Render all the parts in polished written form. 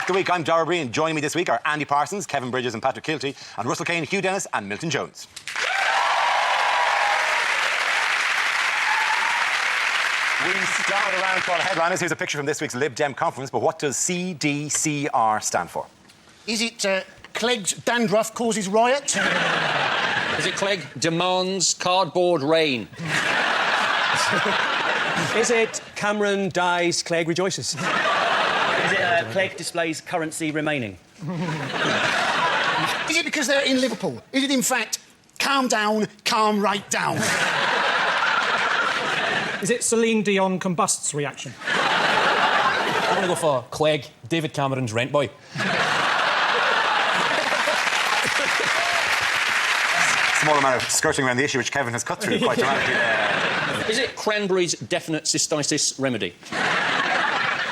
the Week. I'm Dara Breen. Joining me this week are Andy Parsons, Kevin Bridges and Patrick Kilty, and Russell Kane, Hugh Dennis and Milton Jones. We start around for headliners. Here's a picture from this week's Lib Dem conference, but what does CDCR stand for? Is it Clegg's dandruff causes riot? Is it Clegg demands cardboard rain? Is it Cameron dies, Clegg rejoices? Is it Clegg displays currency remaining? Is it because they're in Liverpool? Is it, in fact, calm down, calm right down? Is it Celine Dion combusts reaction? I'm going to go for Clegg, David Cameron's rent boy. Small amount of skirting around the issue, which Kevin has cut through quite dramatically there. Is it Cranberry's definite cystitis remedy?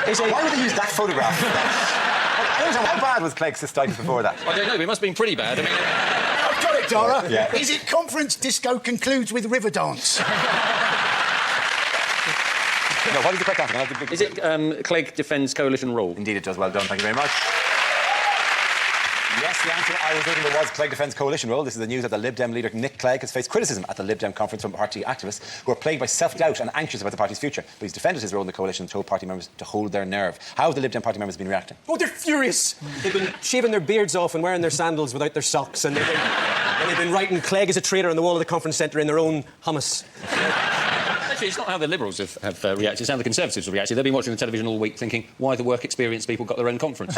Why would they use that photograph? I don't know, how bad was Clegg's cystitis before that? I don't know, it must have been pretty bad. I mean... I've got it, Dara. Yeah. Is it conference disco concludes with river dance? No, what is the correct answer? Is it Clegg defends coalition rule? Indeed it does. Well done. Thank you very much. Yes, the answer I was thinking was Clegg defends coalition rule. This is the news that the Lib Dem leader Nick Clegg has faced criticism at the Lib Dem conference from party activists who are plagued by self-doubt and anxious about the party's future. But he's defended his role in the coalition and told party members to hold their nerve. How have the Lib Dem party members been reacting? Oh, they're furious. They've been shaving their beards off and wearing their sandals without their socks, and they've been writing Clegg as a traitor on the wall of the conference centre in their own hummus. Actually, it's not how the Liberals have reacted, it's how the Conservatives have reacted. They've been watching the television all week thinking, why the work experience people got their own conference?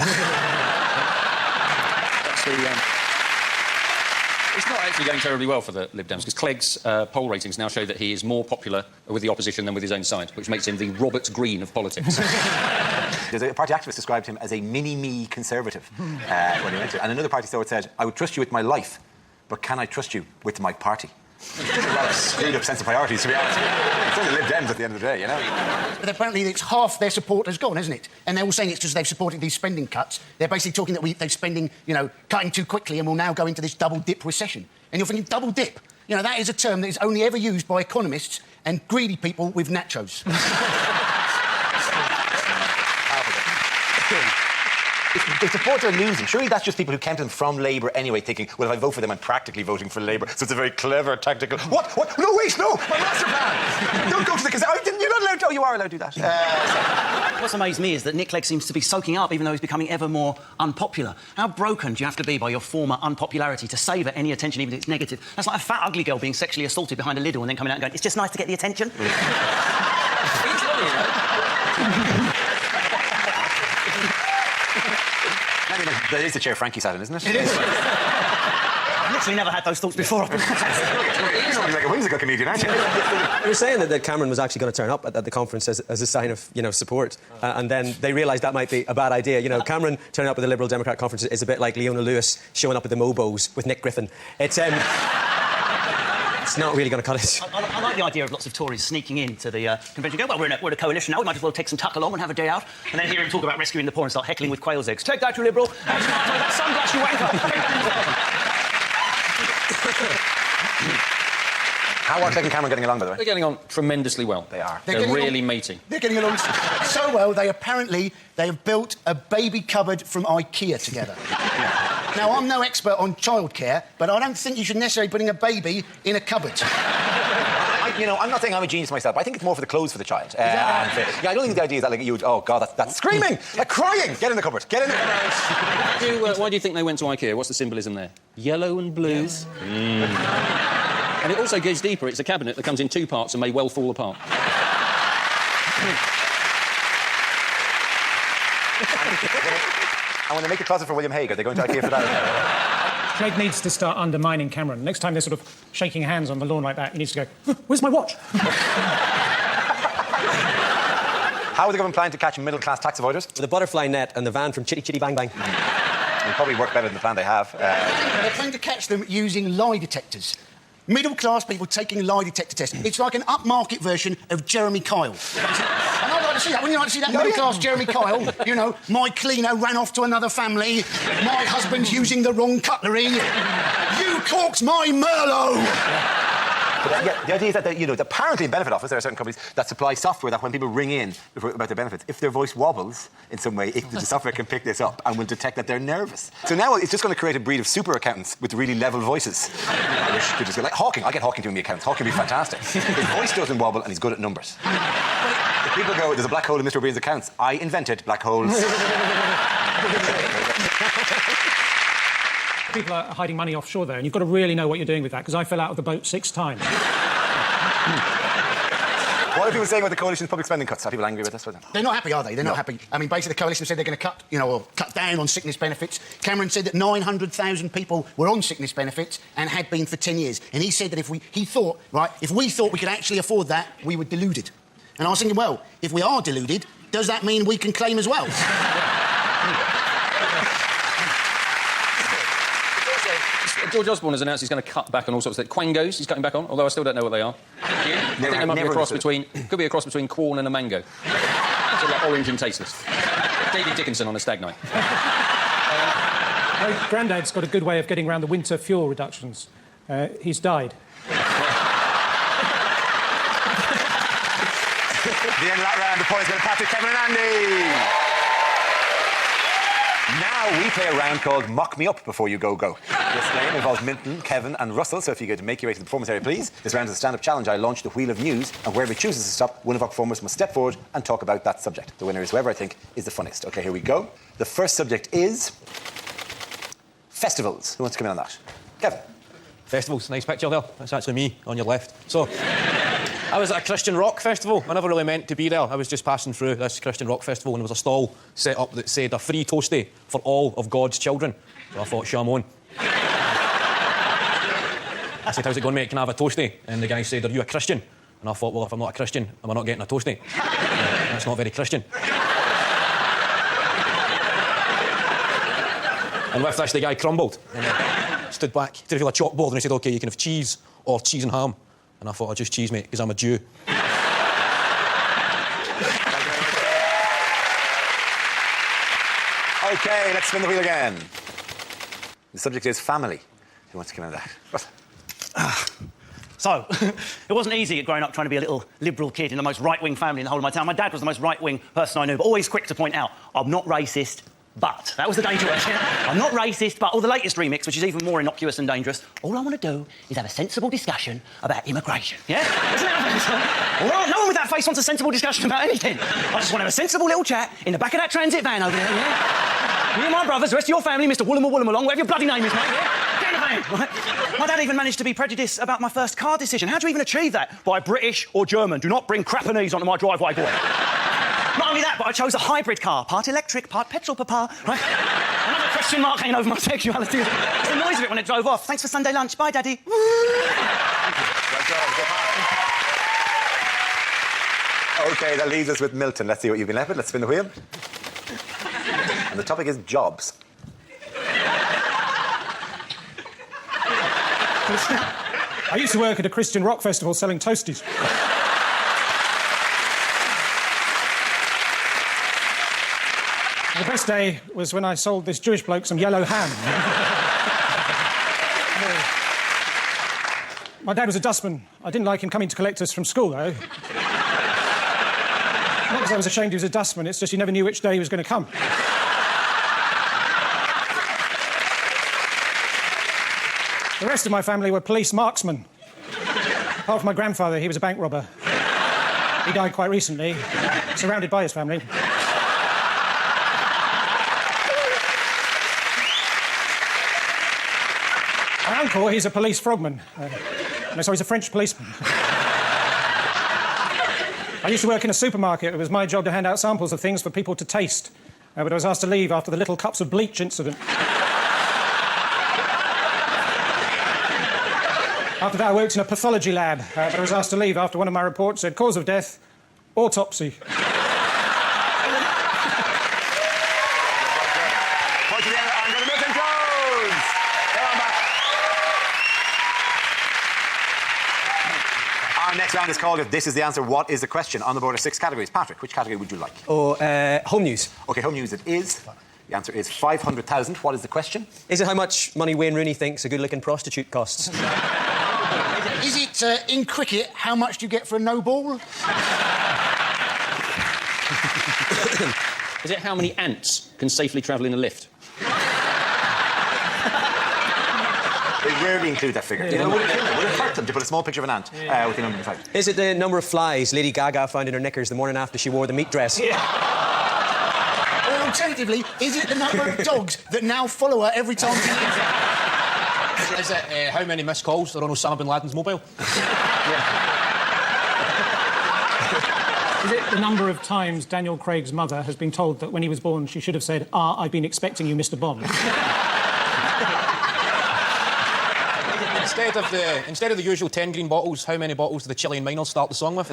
It's not actually going terribly well for the Lib Dems, because Clegg's poll ratings now show that he is more popular with the opposition than with his own side, which makes him the Robert Greene of politics. There's a party activist described him as a mini-me conservative when he went to. And another party stalwart said, I would trust you with my life, but can I trust you with my party? It's a rather screwed-up sense of priorities, to be honest. It's only Lib Dems at the end of the day, you know? But apparently it's half their support has gone, isn't it? And they're all saying it's because they've supported these spending cuts. They're basically talking that they're spending, cutting too quickly and will now go into this double-dip recession. And you're thinking, double-dip? You know, that is a term that is only ever used by economists and greedy people with nachos. If supporters are losing, surely that's just people who counted them from Labour anyway, thinking, well, if I vote for them, I'm practically voting for Labour. So it's a very clever, tactical... What? No, wait, no! My master plan! Don't go to the... You're not allowed to... Oh, you are allowed to do that. What's amazed me is that Nick Clegg seems to be soaking up, even though he's becoming ever more unpopular. How broken do you have to be by your former unpopularity to savour any attention, even if it's negative? That's like a fat, ugly girl being sexually assaulted behind a Lidl and then coming out and going, it's just nice to get the attention. He's funny, you know. That is the chair Frankie sat in, isn't it? It is. I've literally never had those thoughts before. You're like a whimsical comedian, aren't you? They were saying that Cameron was actually going to turn up at the conference as a sign of, support, and then they realised that might be a bad idea. Cameron turning up at the Liberal Democrat conference is a bit like Leona Lewis showing up at the Mobos with Nick Griffin. It's not really going to cut it. I like the idea of lots of Tories sneaking into the convention going, well, we're in a coalition now, we might as well take some tuck along and have a day out, and then hear him talk about rescuing the poor and start heckling with quail's eggs. Take that, you Liberal. That sunglass, you wanker. How are Clegg and Cameron getting along, by the way? They're getting on tremendously well. They are. They're really meaty. They're getting along so well, they have built a baby cupboard from IKEA together. Now, I'm no expert on childcare, but I don't think you should necessarily be putting a baby in a cupboard. I'm not saying I'm a genius myself, but I think it's more for the clothes for the child. I don't think the idea is that, oh, God, that's screaming, like crying. Get in the cupboard, get in the cupboard. Why do you think they went to IKEA? What's the symbolism there? Yellow and blue. Yes. And it also goes deeper. It's a cabinet that comes in two parts and may well fall apart. And when they make a closet for William Hague, are they going to IKEA for that? Clegg needs to start undermining Cameron. Next time they're sort of shaking hands on the lawn like that, he needs to go, where's my watch? How are the government planning to catch middle-class tax avoiders? With a butterfly net and the van from Chitty Chitty Bang Bang. It'll probably work better than the plan they have. They're planning to catch them using lie detectors. Middle-class people taking lie detector tests. It's like an upmarket version of Jeremy Kyle. And I'd like to see that. Wouldn't you like to see that middle-class Jeremy Kyle? My cleaner ran off to another family. My husband's using the wrong cutlery. You corked my Merlot! But, yeah, the idea is that, the apparently in benefit office, there are certain companies that supply software that when people ring in about their benefits, if their voice wobbles in some way, the software can pick this up and will detect that they're nervous. So now it's just going to create a breed of super accountants with really level voices. I wish you could just go like Hawking. I get Hawking doing the accounts. Hawking would be fantastic. His voice doesn't wobble and he's good at numbers. If people go, there's a black hole in Mr. O'Brien's accounts. I invented black holes. People are hiding money offshore there, and you've got to really know what you're doing with that, because I fell out of the boat 6 times. What are people saying about the coalition's public spending cuts? Are people angry with this? They're not happy, are they? They're not happy. I mean, basically, the coalition said they're going to cut, or cut down on sickness benefits. Cameron said that 900,000 people were on sickness benefits and had been for 10 years. And he said that if we thought we could actually afford that, we were deluded. And I was thinking, well, if we are deluded, does that mean we can claim as well? George Osborne has announced he's going to cut back on all sorts of things. Quangos, he's cutting back on, although I still don't know what they are. I think there might be a cross between... Could be a cross between corn and a mango. Sort of like orange and tasteless. David Dickinson on a stag night. My granddad's got a good way of getting around the winter fuel reductions. He's died. The end of that round, the points go to Patrick, Kevin and Andy. Now we play a round called Mock Me Up Before You Go Go. This game involves Minton, Kevin and Russell, so if you could make your way to the performance area, please. This round is a stand-up challenge. I launch the Wheel of News, and wherever it chooses to stop, one of our performers must step forward and talk about that subject. The winner is whoever I think is the funniest. OK, here we go. The first subject is... festivals. Who wants to come in on that? Kevin. Festivals, nice picture there. That's actually me on your left. So, I was at a Christian rock festival. I never really meant to be there. I was just passing through this Christian rock festival and there was a stall set up that said a free toastie for all of God's children. So I thought, sure, I'm on. I said, how's it going, mate? Can I have a toastie? And the guy said, are you a Christian? And I thought, well, if I'm not a Christian, am I not getting a toastie? That's not very Christian. And with this, the guy crumbled. And stood back, did feel a chalkboard, and he said, OK, you can have cheese or cheese and ham. And I thought, I'll just cheese, mate, because I'm a Jew. OK, let's spin the wheel again. The subject is family. Who wants to come in on that? So, it wasn't easy growing up trying to be a little liberal kid in the most right-wing family in the whole of my town. My dad was the most right-wing person I knew, but always quick to point out, I'm not racist, but... That was the danger word, yeah? I'm not racist, but... Or the latest remix, which is even more innocuous and dangerous. All I want to do is have a sensible discussion about immigration, yeah? Isn't that all right, no one with that face wants a sensible discussion about anything. I just want to have a sensible little chat in the back of that transit van over there, yeah? Me and my brothers, the rest of your family, Mr. Woolham, whatever your bloody name is, mate, yeah? Get in the van, right? My dad even managed to be prejudiced about my first car decision. How do you even achieve that? By British or German. Do not bring Crapanese onto my driveway, boy. Not only that, but I chose a hybrid car. Part electric, part petrol, papa. Right? Another question mark hanging over my sexuality. It's the noise of it when it drove off. Thanks for Sunday lunch. Bye, Daddy. OK, that leaves us with Milton. Let's see what you've been left with. Let's spin the wheel. And the topic is jobs. I used to work at a Christian rock festival selling toasties. The best day was when I sold this Jewish bloke some yellow ham. My dad was a dustman. I didn't like him coming to collect us from school, though. Not because I was ashamed he was a dustman, it's just you never knew which day he was going to come. The rest of my family were police marksmen. Apart from my grandfather, he was a bank robber. He died quite recently, surrounded by his family. My uncle, he's a police frogman. No, sorry, he's a French policeman. I used to work in a supermarket. It was my job to hand out samples of things for people to taste. But I was asked to leave after the little cups of bleach incident. After that, I worked in a pathology lab, but I was asked to leave after one of my reports said cause of death, autopsy. Our next round is called If This Is the Answer, What is the Question? On the board are 6 categories. Patrick, which category would you like? Home news. OK, home news it is. The answer is 500,000. What is the question? Is it how much money Wayne Rooney thinks a good-looking prostitute costs? Is it, in cricket, how much do you get for a no ball? Is it how many ants can safely travel in a lift? They rarely include that figure. You know, would it hurt them to put a small picture of an ant with the number in fact? Is it the number of flies Lady Gaga found in her knickers the morning after she wore the meat dress? Or alternatively, is it the number of dogs that now follow her every time she leaves? Is it how many missed calls are on Osama bin Laden's mobile? Is it the number of times Daniel Craig's mother has been told that when he was born she should have said, I've been expecting you, Mr. Bond? Instead of the usual 10 green bottles, how many bottles do the Chilean miners start the song with?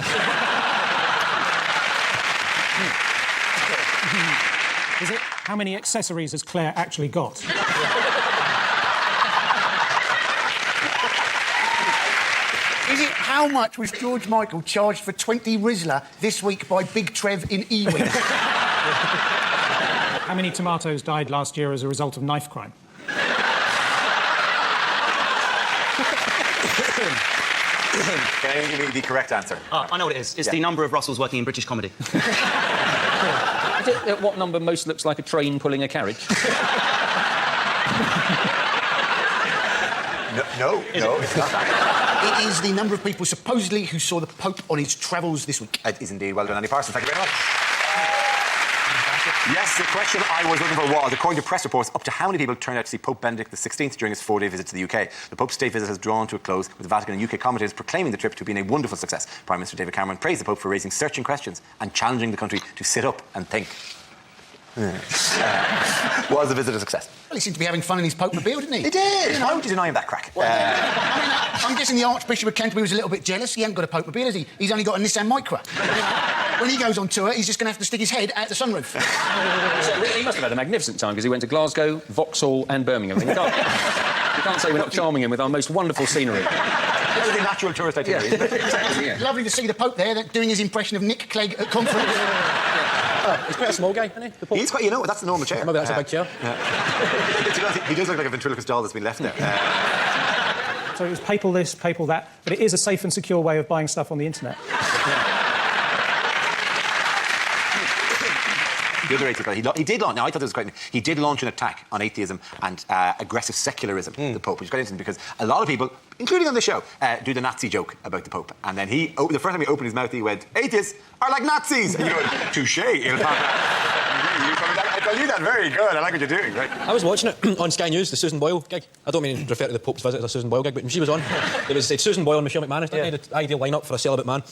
Is it how many accessories has Claire actually got? Is it how much was George Michael charged for 20 Rizzler this week by Big Trev in Ewing? How many tomatoes died last year as a result of knife crime? Can anyone give me the correct answer? I know what it is. It's the number of Russells working in British comedy. Is it what number most looks like a train pulling a carriage? No, it's not that. It is the number of people supposedly who saw the Pope on his travels this week. It is indeed. Well done, Andy Parsons. Thank you very much. Yes, the question I was looking for was, according to press reports, up to how many people turned out to see Pope Benedict XVI during his 4-day visit to the UK? The Pope's state visit has drawn to a close, with the Vatican and UK commentators proclaiming the trip to have been a wonderful success. Prime Minister David Cameron praised the Pope for raising searching questions and challenging the country to sit up and think. Was the visit a success? Well, he seemed to be having fun in his Pope-mobile, didn't he? He did! You know, how would you deny him that crack? I'm guessing the Archbishop of Canterbury was a little bit jealous. He hasn't got a Pope-mobile, has he? He's only got a Nissan Micra. When he goes on tour, he's just going to have to stick his head out the sunroof. So he must have had a magnificent time, because he went to Glasgow, Vauxhall and Birmingham. You can't say we're not charming him with our most wonderful scenery. That was a natural tourist itinerary. Yeah. Lovely to see the Pope there doing his impression of Nick Clegg at conference. He's quite a small guy, isn't he? The Pope? He's quite, you know, that's the normal chair. Maybe that's a big chair. He does look like a ventriloquist doll that's been left there. So it was papal this, papal that, but it is a safe and secure way of buying stuff on the internet. The other atheist, he did launch. Now I thought this was quite. He did launch an attack on atheism and aggressive secularism. The Pope, which is quite interesting because a lot of people, including on the show, do the Nazi joke about the Pope. And then the first time he opened his mouth, he went, "Atheists are like Nazis." And you go, "Touche, Il Papa." I tell you that very good. I like what you're doing. Right? I was watching it on Sky News, the Susan Boyle gig. I don't mean to refer to the Pope's visit as a Susan Boyle gig, but when she was on, it was Susan Boyle and Michelle McManus. Didn't they? The ideal lineup for a celibate man.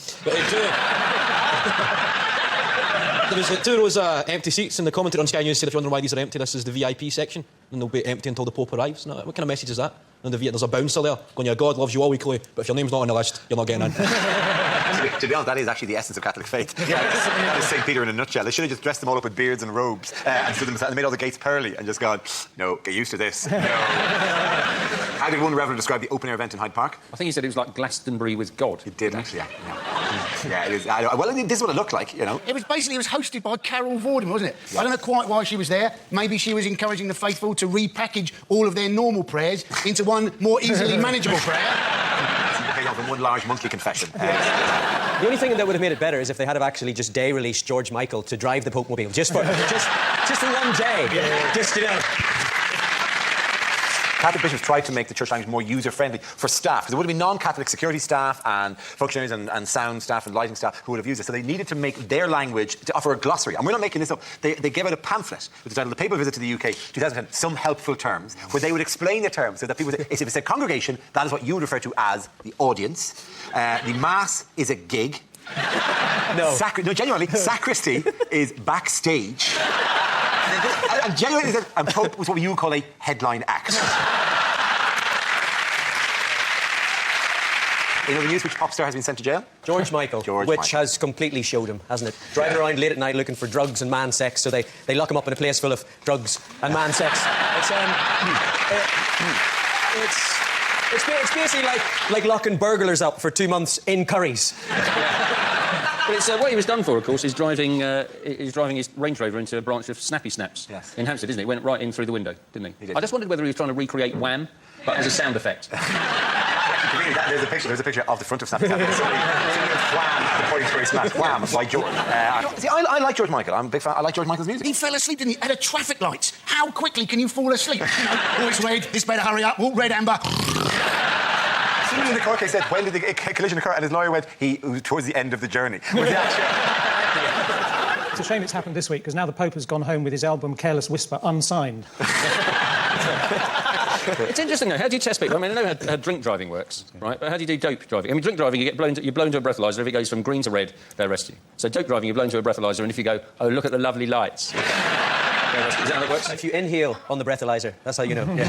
But there was 2 rows of empty seats, and the commentator on Sky News said, if you're wondering why these are empty, this is the VIP section, and they'll be empty until the Pope arrives. Now, what kind of message is that? And there's a bouncer there going, yeah, God loves you all equally, but if your name's not on the list, you're not getting in. To be honest, that is actually the essence of Catholic faith. That is St. Peter in a nutshell. They should have just dressed them all up with beards and robes and stood them aside and made all the gates pearly and just gone, no, get used to this. No. How did one reverend describe the open-air event in Hyde Park? I think he said it was like Glastonbury with God. He did, actually, yeah. Yeah, it is. Well, this is what it looked like, you know. It was hosted by Carol Vorderman, wasn't it? Yeah. I don't know quite why she was there. Maybe she was encouraging the faithful to repackage all of their normal prayers into one more easily manageable prayer. From one large monthly confession. The only thing that would have made it better is if they had have actually just day released George Michael to drive the Pope mobile just for one day. Yeah. Just, you know. Catholic bishops tried to make the church language more user-friendly for staff, because there would have been non-Catholic security staff and functionaries and sound staff and lighting staff who would have used it. So they needed to make their language, to offer a glossary. And we're not making this up. They gave out a pamphlet with the title The Papal Visit to the UK 2010, Some Helpful Terms, where they would explain the terms so that people would say, if it said congregation, that is what you would refer to as the audience. The Mass is a gig. No. No, genuinely, sacristy is backstage. And genuinely, and Pope was what you would call a headline act. You know the news which pop star has been sent to jail? George Michael, which has completely showed him, hasn't it? Driving around late at night looking for drugs and man sex, so they lock him up in a place full of drugs and man sex. It's basically like locking burglars up for 2 months in Curry's. But it's, what he was done for, of course, is driving his Range Rover into a branch of Snappy Snaps in Hampstead, isn't he? He went right in through the window, didn't he? He did. I just wondered whether he was trying to recreate Wham, but as a sound effect. There's a picture of the front of Snappy Snappy. Wham! At the point where he smashed. Wham! By George. See, I like George Michael. I'm a big fan. I like George Michael's music. He fell asleep, didn't he? At a traffic light. How quickly can you fall asleep? Oh, it's red. This better hurry up. Oh, red amber. Someone in the court case said, when did the collision occur? And his lawyer went, towards the end of the journey. It's a shame it's happened this week, because now the Pope has gone home with his album Careless Whisper unsigned. It's interesting, though. How do you test people? I mean, I know how drink driving works, right? But how do you do dope driving? I mean, drink driving, you're blown to a breathalyser. If it goes from green to red, they arrest you. So dope driving, you're blown to a breathalyser, and if you go, oh, look at the lovely lights. Is that how it works? If you inhale on the breathalyzer, that's how you know. Yeah.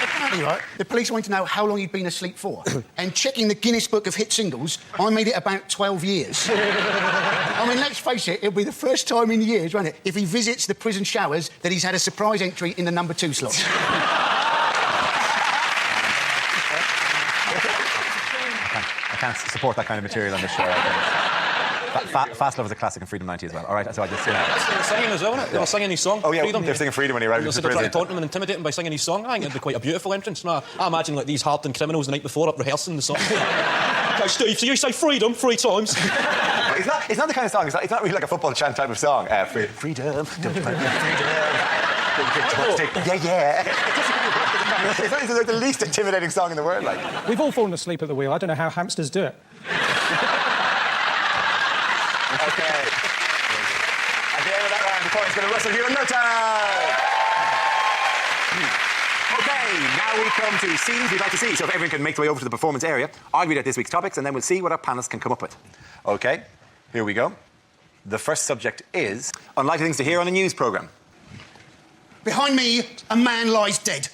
Apparently, right, the police wanted to know how long he'd been asleep for. And checking the Guinness Book of Hit Singles, I made it about 12 years. I mean, let's face it, it'll be the first time in years, won't it, if he visits the prison showers, that he's had a surprise entry in the number 2 slot. I can't support that kind of material on this show. Fast Love is a classic in Freedom 90 as well. All right, so I just... They were singing as well, weren't it? They were singing his song. Oh, yeah, Freedom. they're singing Freedom when he arrived They into were trying to prison. taunt him and intimidate him by singing his song. I think it'd be quite a beautiful entrance. No, I imagine like these hardened criminals the night before up rehearsing the song. Okay, Steve, so you say freedom 3 times. It's not the kind of song, it's not really like a football chant type of song. Freedom, don't fight me, freedom. Yeah. It's like the least intimidating song in the world, like. We've all fallen asleep at the wheel. I don't know how hamsters do it. Okay. At the end of that round, the coin's going to rustle here in no time. Okay, now we come to scenes we'd like to see. So if everyone can make their way over to the performance area, I'll read out this week's topics and then we'll see what our panelists can come up with. Okay, here we go. The first subject is unlikely things to hear on a news programme. Behind me, a man lies dead.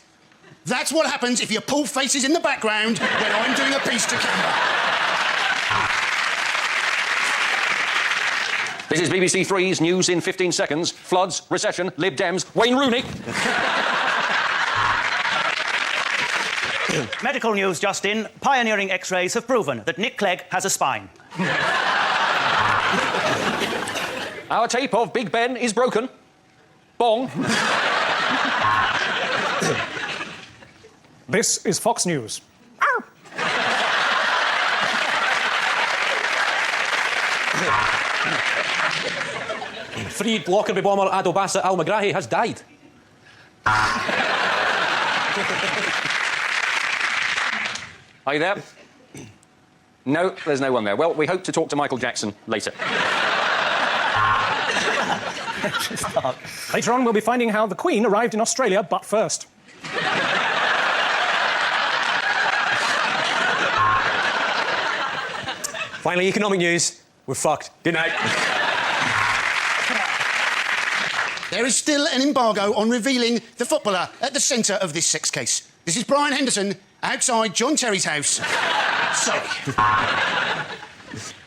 That's what happens if you pull faces in the background when I'm doing a piece to camera. This is BBC Three's News in 15 Seconds. Floods, recession, Lib Dems, Wayne Rooney. Medical news just in. Pioneering X-rays have proven that Nick Clegg has a spine. Our tape of Big Ben is broken. Bong. This is Fox News. Freed Lockerbie bomber Adolbasa Al-Megrahi has died. Are you there? No, there's no one there. Well, we hope to talk to Michael Jackson later. Later on, we'll be finding how the Queen arrived in Australia, but first. Finally, economic news. We're fucked. Good night. There is still an embargo on revealing the footballer at the centre of this sex case. This is Brian Henderson outside John Terry's house. Sorry.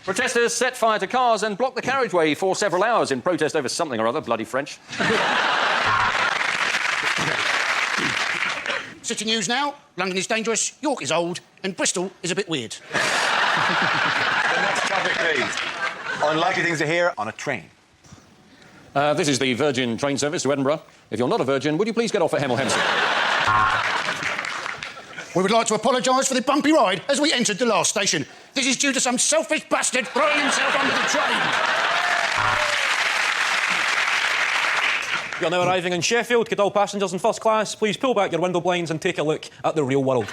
Protesters set fire to cars and blocked the carriageway for several hours in protest over something or other, bloody French. City news now. London is dangerous, York is old, and Bristol is a bit weird. The next topic, please. Unlikely things to hear on a train. This is the Virgin train service to Edinburgh. If you're not a virgin, would you please get off at Hemel Hempstead? We would like to apologise for the bumpy ride as we entered the last station. This is due to some selfish bastard throwing himself under the train. You're now arriving in Sheffield. Could all passengers in first class please pull back your window blinds and take a look at the real world?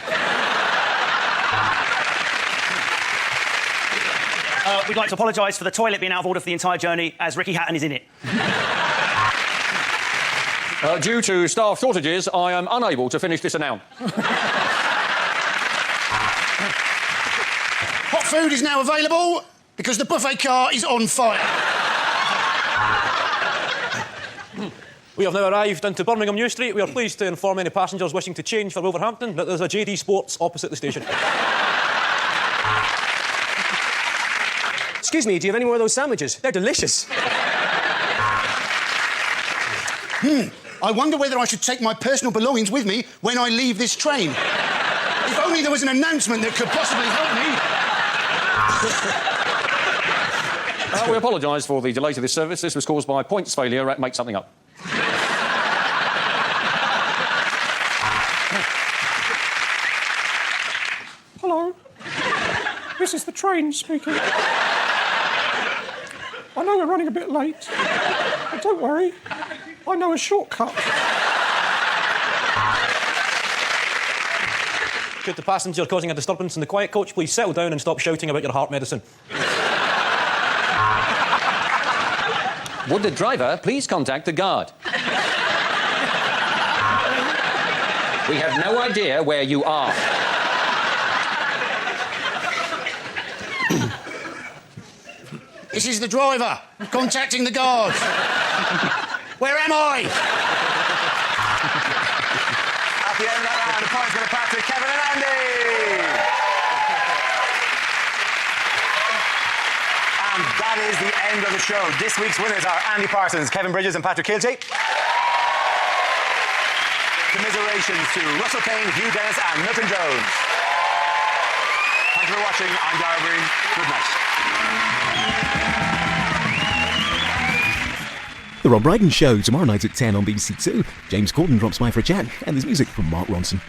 We'd like to apologise for the toilet being out of order for the entire journey, as Ricky Hatton is in it. Due to staff shortages, I am unable to finish this noun. Hot food is now available because the buffet car is on fire. We have now arrived into Birmingham New Street. We are pleased to inform any passengers wishing to change for Wolverhampton that there's a JD Sports opposite the station. Excuse me, do you have any more of those sandwiches? They're delicious. I wonder whether I should take my personal belongings with me when I leave this train. If only there was an announcement that could possibly help me. We apologise for the delay to this service. This was caused by points failure at Make Something Up. this is the train speaking. I know we're running a bit late, but don't worry, I know a shortcut. Could the passenger causing a disturbance in the quiet coach please settle down and stop shouting about your heart medicine? Would the driver please contact the guard? We have no idea where you are. This is the driver contacting the guard. Where am I? At the end of that round, the points go to Patrick, Kevin and Andy. And that is the end of the show. This week's winners are Andy Parsons, Kevin Bridges and Patrick Kilty. Commiserations to Russell Kane, Hugh Dennis and Milton Jones. Thank you for watching. I'm Dara Breen. Good night. The Rob Brydon Show, tomorrow night at 10 on BBC Two. James Corden drops by for a chat, and there's music from Mark Ronson.